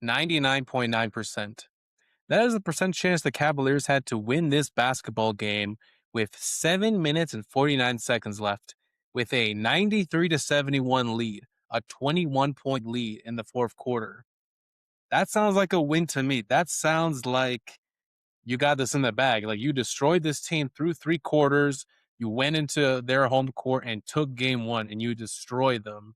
99.9%. That is the percent chance the Cavaliers had to win this basketball game with 7 minutes and 49 seconds left, with a 93-71 lead, a 21-point lead in the fourth quarter. That sounds like a win to me. That sounds like you got this in the bag. Like, you destroyed this team through 3 quarters. You went into their home court and took game one, and you destroyed them.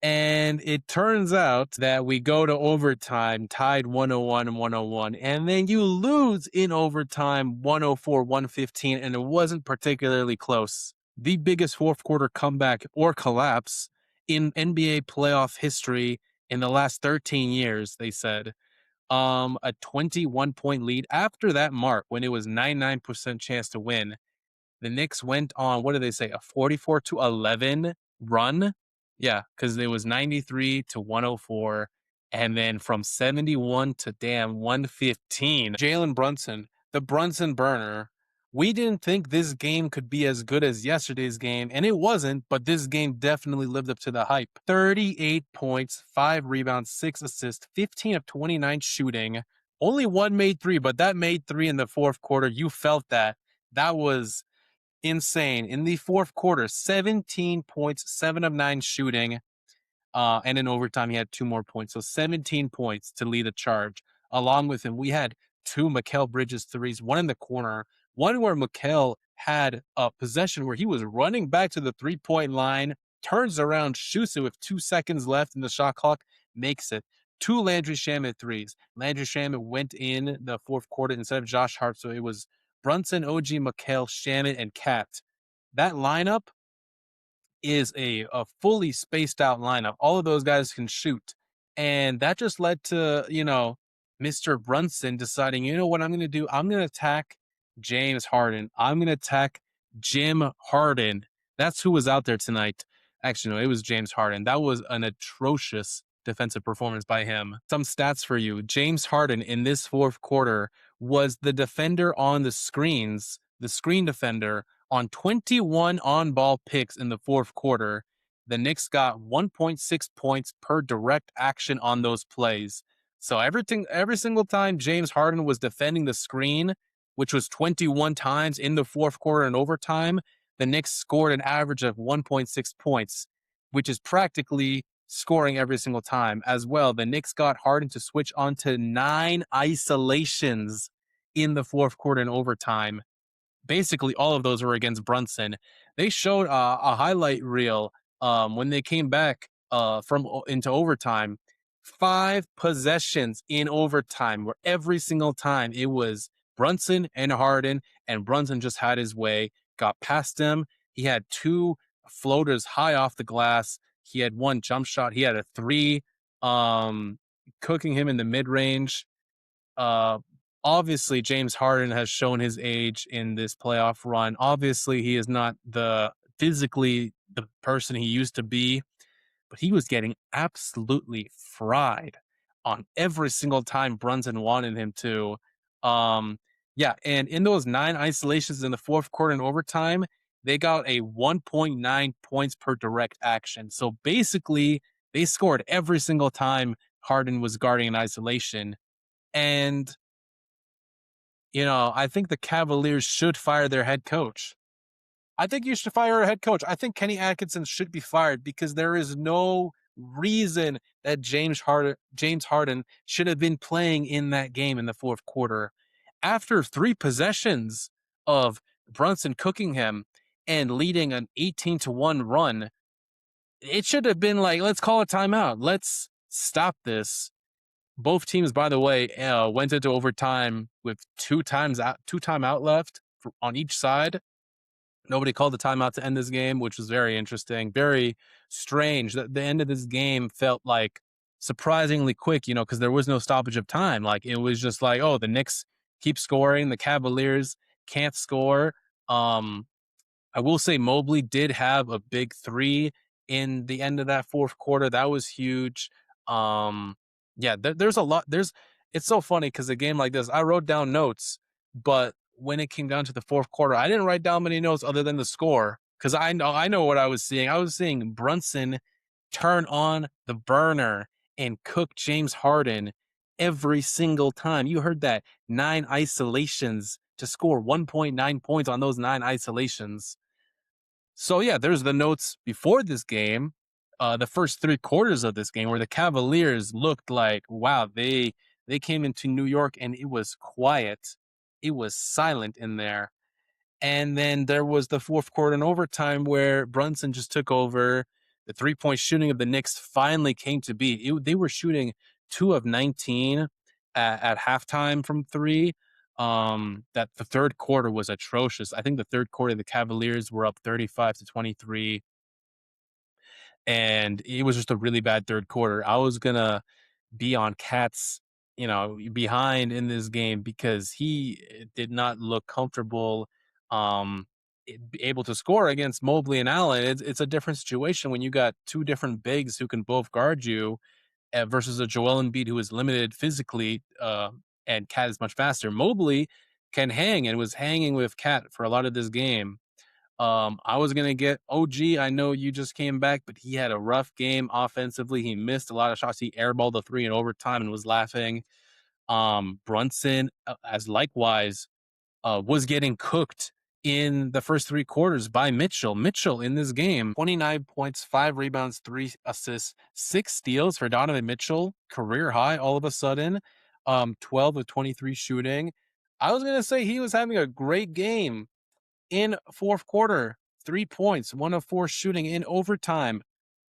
And it turns out that we go to overtime, tied 101 and 101, and then you lose in overtime 104-115, and it wasn't particularly close. The biggest fourth quarter comeback or collapse in NBA playoff history in the last 13 years, they said. A 21-point lead after that mark, when it was 99% chance to win. The Knicks went on, what did they say, a 44-11 run? Yeah, because it was 93-104. And then from 71 to 115, Jalen Brunson, the Brunson burner. We didn't think this game could be as good as yesterday's game, and it wasn't, but this game definitely lived up to the hype. 38 points, 5 rebounds, 6 assists, 15 of 29 shooting. Only one made three, but that made three in the fourth quarter. You felt that. That was insane. In the fourth quarter, 17 points, 7 of 9 shooting. And in overtime, he had 2 more points. So 17 points to lead the charge. Along with him, we had 2 Mikal Bridges threes, one in the corner, one where Mikal had a possession where he was running back to the 3-point line, turns around, shoots it with 2 seconds left in the shot clock, makes it. 2 Landry Shamet threes. Landry Shamet went in the fourth quarter instead of Josh Hart, so it was Brunson, OG, Mikal, Shamet, and Cat. That lineup is a fully spaced out lineup. All of those guys can shoot. And that just led to, Mr. Brunson deciding, you know what I'm going to do? I'm going to attack James Harden. I'm going to attack Jim Harden. That's who was out there tonight. Actually, no, it was James Harden. That was an atrocious defensive performance by him. Some stats for you. James Harden in this fourth quarter was the defender on the screens, the screen defender on 21 on-ball picks in the fourth quarter. The Knicks got 1.6 points per direct action on those plays. So every single time James Harden was defending the screen, which was 21 times in the fourth quarter and overtime, the Knicks scored an average of 1.6 points, which is practically scoring every single time. As well, the Knicks got Harden to switch onto 9 isolations in the fourth quarter and overtime. Basically, all of those were against Brunson. They showed a highlight reel when they came back into overtime. 5 possessions in overtime, where every single time it was Brunson and Harden, and Brunson just had his way, got past him. He had 2 floaters high off the glass. He had 1 jump shot. He had a 3, cooking him in the mid-range. Obviously, James Harden has shown his age in this playoff run. Obviously, he is not physically the person he used to be, but he was getting absolutely fried on every single time Brunson wanted him to. Yeah, and in those 9 isolations in the fourth quarter and overtime, they got a 1.9 points per direct action. So basically, they scored every single time Harden was guarding an isolation. And I think the Cavaliers should fire their head coach. I think you should fire a head coach. I think Kenny Atkinson should be fired because there is no reason that James Harden should have been playing in that game in the fourth quarter. After 3 possessions of Brunson cooking him and leading an 18-1 run, it should have been like, let's call a timeout. Let's stop this. Both teams, by the way, went into overtime with 2 timeout left on each side. Nobody called the timeout to end this game, which was very interesting, very strange. The end of this game felt like surprisingly quick, because there was no stoppage of time. Like, it was just like, oh, the Knicks keep scoring, the Cavaliers can't score. I will say Mobley did have a big 3 in the end of that fourth quarter. That was huge. Yeah, there's a lot. It's so funny because a game like this, I wrote down notes, but when it came down to the fourth quarter, I didn't write down many notes other than the score because I know what I was seeing. I was seeing Brunson turn on the burner and cook James Harden every single time. You heard that 9 isolations to score 1.9 points on those 9 isolations. So yeah, there's the notes before this game, the first 3 quarters of this game where the Cavaliers looked like, wow, they came into New York and it was quiet. It was silent in there. And then there was the fourth quarter and overtime where Brunson just took over. The 3-point shooting of the Knicks finally came to be. They were shooting 2 of 19 at halftime from three. That the third quarter was atrocious. I think the third quarter, the Cavaliers were up 35-23, and it was just a really bad third quarter. I was gonna be on Cat's, behind in this game because he did not look comfortable, um, able to score against Mobley and Allen. It's a different situation when you got two different bigs who can both guard you, versus a Joel Embiid who is limited physically, and Cat is much faster. Mobley can hang and was hanging with Cat for a lot of this game. I was gonna get OG. I know you just came back, but he had a rough game offensively. He missed a lot of shots. He airballed the three in overtime and was laughing. Brunson, as likewise, was getting cooked in the first 3 quarters by Mitchell. Mitchell in this game, 29 points, 5 rebounds, 3 assists, 6 steals for Donovan Mitchell, career high all of a sudden. 12 of 23 shooting. I was gonna say he was having a great game in fourth quarter. 3 points, 1 of 4 shooting in overtime.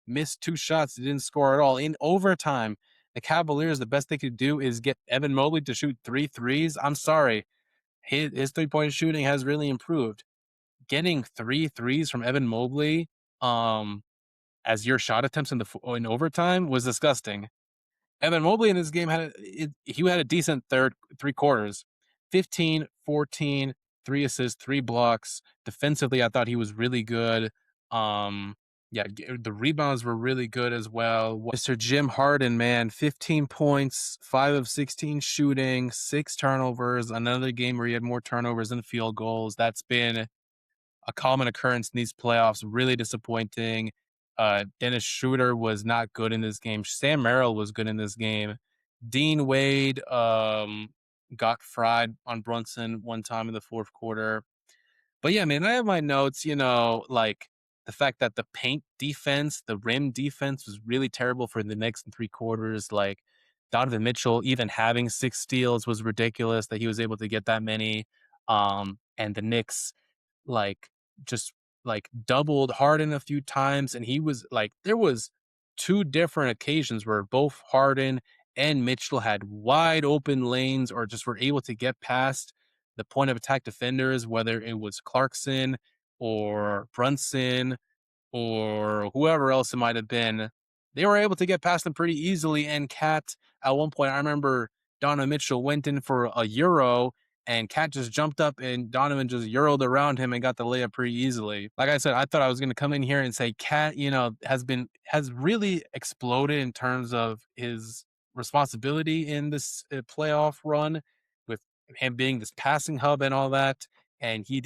Missed 2 shots, didn't score at all. In overtime, the Cavaliers, the best they could do is get Evan Mobley to shoot 3 threes. I'm sorry. His 3-point shooting has really improved. Getting 3 threes from Evan Mobley, as your shot attempts in overtime was disgusting. Evan Mobley in this game he had a decent 3 quarters. 15, 14, 3 assists, 3 blocks. Defensively, I thought he was really good. Yeah, the rebounds were really good as well. Mr. Jim Harden, man, 15 points, 5 of 16 shooting, 6 turnovers. Another game where he had more turnovers than field goals. That's been a common occurrence in these playoffs. Really disappointing. Dennis Schroeder was not good in this game. Sam Merrill was good in this game. Dean Wade got fried on Brunson one time in the fourth quarter. But yeah, man, I have my notes, like the fact that the paint defense, the rim defense was really terrible for the next 3 quarters. Like Donovan Mitchell, even having 6 steals was ridiculous that he was able to get that many. And the Knicks, like, just like doubled Harden a few times. And he was like, there was 2 different occasions where both Harden and Mitchell had wide open lanes or just were able to get past the point of attack defenders, whether it was Clarkson or Brunson or whoever else it might have been. They were able to get past them pretty easily. And Cat, at one point, I remember Donovan Mitchell went in for a Euro and Cat just jumped up and Donovan just Euroed around him and got the layup pretty easily. Like I said, I thought I was going to come in here and say Cat, has really exploded in terms of his responsibility in this playoff run, with him being this passing hub and all that. And they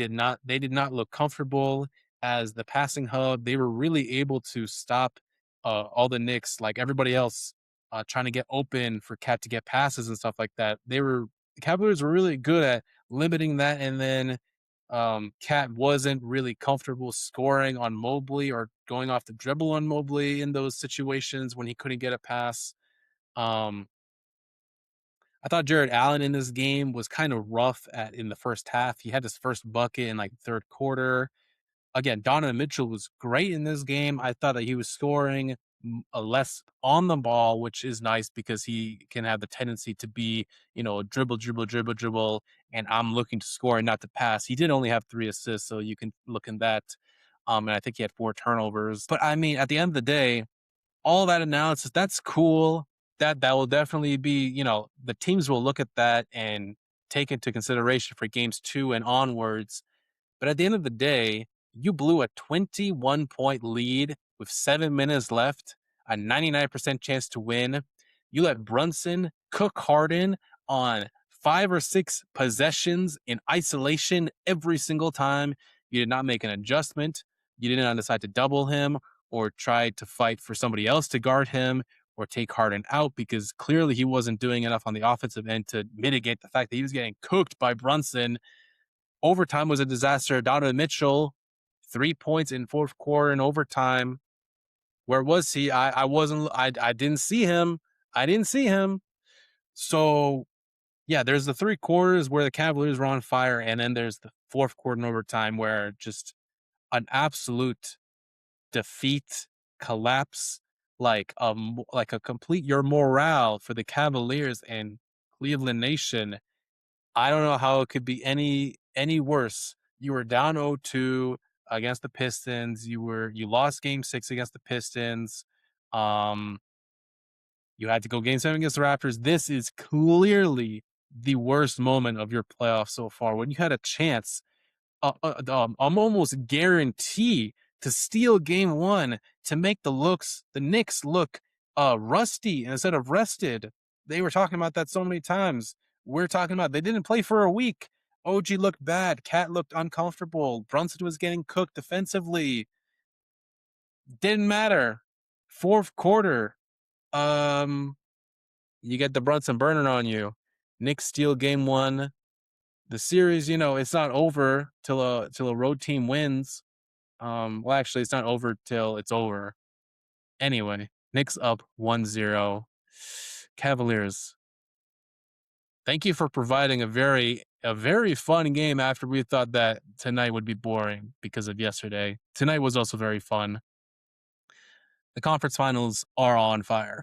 did not look comfortable as the passing hub. They were really able to stop all the Knicks, like everybody else, trying to get open for Cat to get passes and stuff like that. The Cavaliers were really good at limiting that, and then Cat wasn't really comfortable scoring on Mobley or going off the dribble on Mobley in those situations when he couldn't get a pass. Um, I thought Jared Allen in this game was kind of rough in the first half. He had his first bucket in like the third quarter. Again, Donovan Mitchell was great in this game. I thought that he was scoring less on the ball, which is nice because he can have the tendency to be, dribble, dribble, dribble, dribble, and I'm looking to score and not to pass. He did only have 3 assists, so you can look in that. And I think he had 4 turnovers. But I mean, at the end of the day, all that analysis, that's cool. That will definitely be, the teams will look at that and take into consideration for games 2 and onwards. But at the end of the day, you blew a 21-point lead with 7 minutes left, a 99% chance to win. You let Brunson cook Harden on 5 or 6 possessions in isolation every single time. You did not make an adjustment. You did not decide to double him or try to fight for somebody else to guard him or take Harden out because clearly he wasn't doing enough on the offensive end to mitigate the fact that he was getting cooked by Brunson. Overtime was a disaster. Donovan Mitchell, 3 points in fourth quarter in overtime. Where was he? I didn't see him. I didn't see him. So yeah, there's the 3 quarters where the Cavaliers were on fire, and then there's the fourth quarter in overtime where just an absolute defeat, collapse, like a complete your morale for the Cavaliers and Cleveland Nation. I don't know how it could be any worse. You were down 0-2 against the Pistons. You lost game 6 against the Pistons. You had to go game 7 against the Raptors. This is clearly the worst moment of your playoffs so far. When you had a chance, I'm almost guarantee to steal game 1 to make the Knicks look rusty instead of rested. They were talking about that so many times. We're talking about they didn't play for a week. OG looked bad. Cat looked uncomfortable. Brunson was getting cooked defensively. Didn't matter. Fourth quarter, you get the Brunson burner on you. Knicks steal game 1. The series, it's not over till a road team wins. Well, actually, it's not over till it's over. Anyway, Knicks up 1-0. Cavaliers, thank you for providing a very fun game after we thought that tonight would be boring because of yesterday. Tonight was also very fun. The conference finals are on fire.